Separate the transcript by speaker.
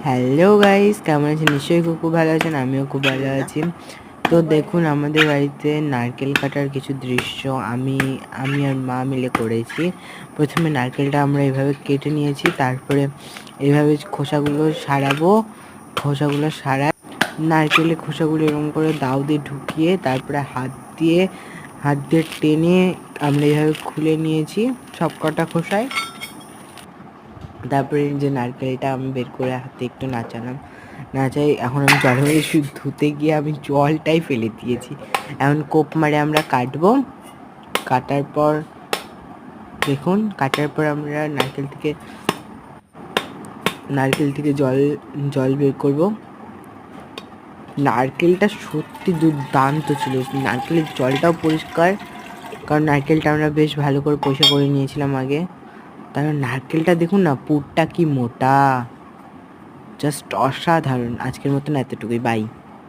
Speaker 1: Hello guys, কেমন আছেন? নিশ্চয়ই খুব ভালো আছেন। আমিও খুব ভালো আছি। তো দেখুন, আমাদের বাড়িতে নারকেল কাটার কিছু দৃশ্য আমি আর মা মিলে করেছি। প্রথমে নারকেলটা আমরা এভাবে কেটে নিয়েছি, তারপরে এইভাবে খোসাগুলো সারাবো। খোসাগুলো সারা নারকেলের খোসাগুলো এরকম করে দাও দিয়ে ঢুকিয়ে তারপরে হাত দিয়ে টেনে আমরা এইভাবে খুলে নিয়েছি সব কটা খোসায়। তারপরে যে নারকেলটা আমি বের করে হাতে একটু নাচাই। এখন আমি জলের মধ্যে শুধু ধুতে গিয়ে আমি জলটাই ফেলে দিয়েছি। এখন কোপ মারে আমরা কাটবো। কাটার পর দেখুন, কাটার পর আমরা নারকেল থেকে জল বের করব। নারকেলটা সত্যি দুর্দান্ত ছিল। নারকেলের জলটাও পরিষ্কার, কারণ নারকেলটা আমরা বেশ ভালো করে পরিষ্কার করে নিয়েছিলাম আগে। কারণ নারকেলটা দেখুন না, পুরটা কি মোটা, জাস্ট অসাধারণ। আজকের মতন এতটুকুই, বাই।